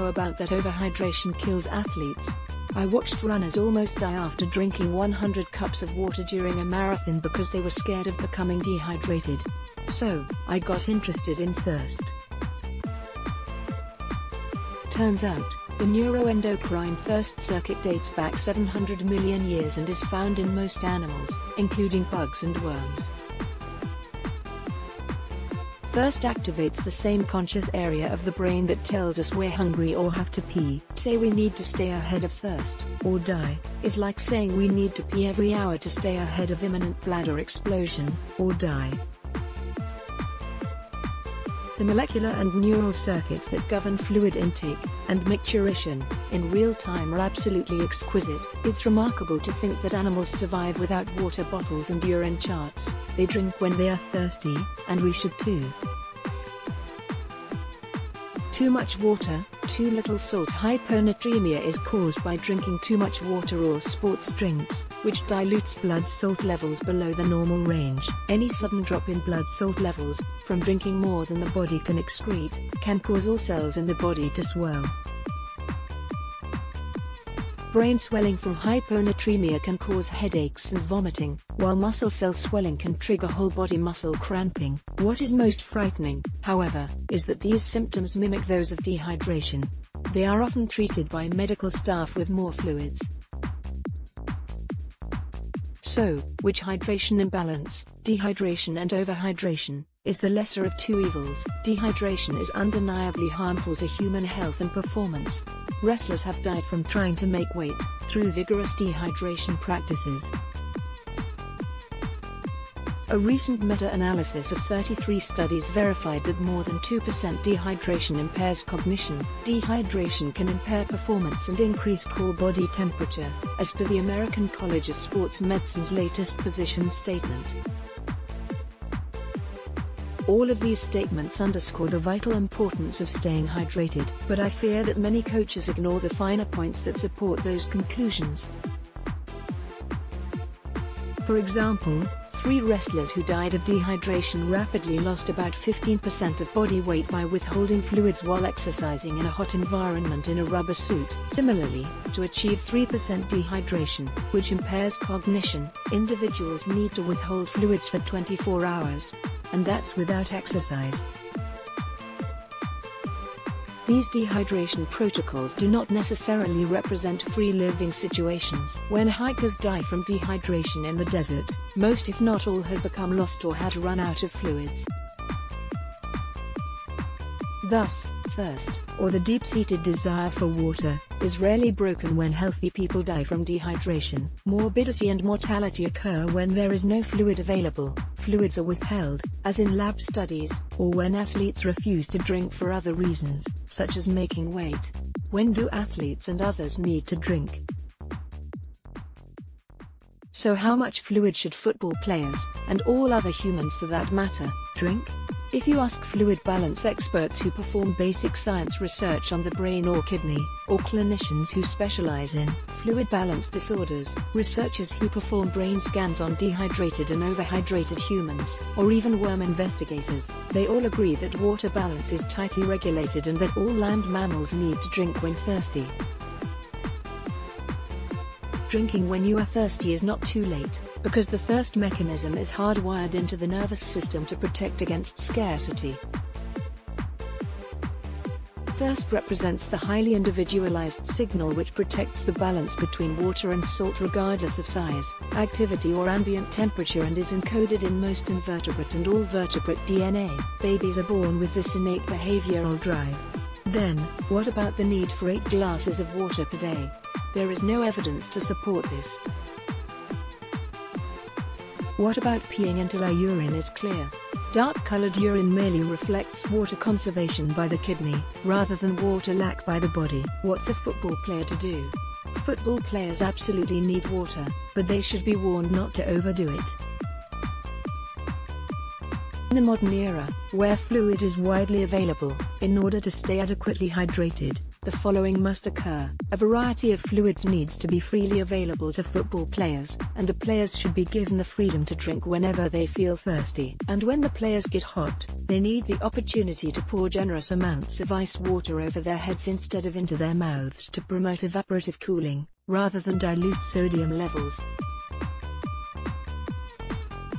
know about that overhydration kills athletes? I watched runners almost die after drinking 100 cups of water during a marathon because they were scared of becoming dehydrated. So, I got interested in thirst. Turns out, the neuroendocrine thirst circuit dates back 700 million years and is found in most animals, including bugs and worms. Thirst activates the same conscious area of the brain that tells us we're hungry or have to pee. Say we need to stay ahead of thirst, or die, is like saying we need to pee every hour to stay ahead of imminent bladder explosion, or die. The molecular and neural circuits that govern fluid intake and micturition in real time are absolutely exquisite. It's remarkable to think that animals survive without water bottles and urine charts. They drink when they are thirsty, and we should too. Too much water, too little salt. Hyponatremia is caused by drinking too much water or sports drinks, which dilutes blood salt levels below the normal range. Any sudden drop in blood salt levels, from drinking more than the body can excrete, can cause all cells in the body to swell. Brain swelling from hyponatremia can cause headaches and vomiting, while muscle cell swelling can trigger whole body muscle cramping. What is most frightening, however, is that these symptoms mimic those of dehydration. They are often treated by medical staff with more fluids. So, which hydration imbalance, dehydration and overhydration, is the lesser of two evils? Dehydration is undeniably harmful to human health and performance. Wrestlers have died from trying to make weight through vigorous dehydration practices. A recent meta-analysis of 33 studies verified that more than 2% dehydration impairs cognition. Dehydration can impair performance and increase core body temperature, as per the American College of Sports Medicine's latest position statement. All of these statements underscore the vital importance of staying hydrated, but I fear that many coaches ignore the finer points that support those conclusions. For example, 3 wrestlers who died of dehydration rapidly lost about 15% of body weight by withholding fluids while exercising in a hot environment in a rubber suit. Similarly, to achieve 3% dehydration, which impairs cognition, individuals need to withhold fluids for 24 hours. And that's without exercise. These dehydration protocols do not necessarily represent free-living situations. When hikers die from dehydration in the desert, most if not all had become lost or had run out of fluids. Thus, thirst, or the deep-seated desire for water, is rarely broken when healthy people die from dehydration. Morbidity and mortality occur when there is no fluid available, fluids are withheld, as in lab studies, or when athletes refuse to drink for other reasons, such as making weight. When do athletes and others need to drink? So how much fluid should football players, and all other humans for that matter, drink? If you ask fluid balance experts who perform basic science research on the brain or kidney, or clinicians who specialize in fluid balance disorders, researchers who perform brain scans on dehydrated and overhydrated humans, or even worm investigators, they all agree that water balance is tightly regulated and that all land mammals need to drink when thirsty. Drinking when you are thirsty is not too late, because the thirst mechanism is hardwired into the nervous system to protect against scarcity. Thirst represents the highly individualized signal which protects the balance between water and salt regardless of size, activity or ambient temperature, and is encoded in most invertebrate and all vertebrate DNA. Babies are born with this innate behavioral drive. Then, what about the need for 8 glasses of water per day? There is no evidence to support this. What about peeing until our urine is clear? Dark-colored urine merely reflects water conservation by the kidney, rather than water lack by the body. What's a football player to do? Football players absolutely need water, but they should be warned not to overdo it. In the modern era, where fluid is widely available, in order to stay adequately hydrated, the following must occur. A variety of fluids needs to be freely available to football players, and the players should be given the freedom to drink whenever they feel thirsty. And when the players get hot, they need the opportunity to pour generous amounts of ice water over their heads instead of into their mouths to promote evaporative cooling, rather than dilute sodium levels.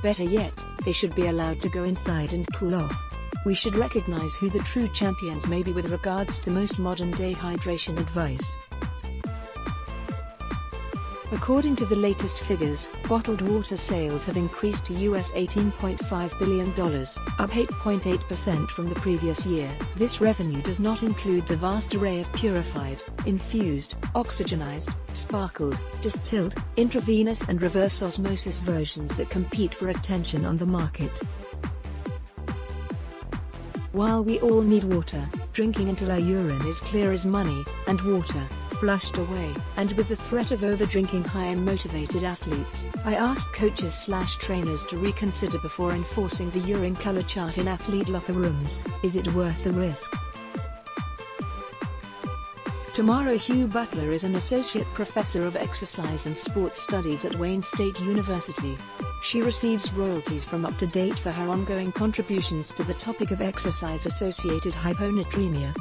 Better yet, they should be allowed to go inside and cool off. We should recognize who the true champions may be with regards to most modern-day hydration advice. According to the latest figures, bottled water sales have increased to US $18.5 billion, up 8.8% from the previous year. This revenue does not include the vast array of purified, infused, oxygenized, sparkled, distilled, intravenous and reverse osmosis versions that compete for attention on the market. While we all need water, drinking until our urine is clear as money, and water flushed away, and with the threat of over-drinking high and motivated athletes, I asked coaches/trainers to reconsider before enforcing the urine color chart in athlete locker rooms. Is it worth the risk? Tamara Hugh Butler is an associate professor of exercise and sports studies at Wayne State University. She receives royalties from UpToDate for her ongoing contributions to the topic of exercise-associated hyponatremia.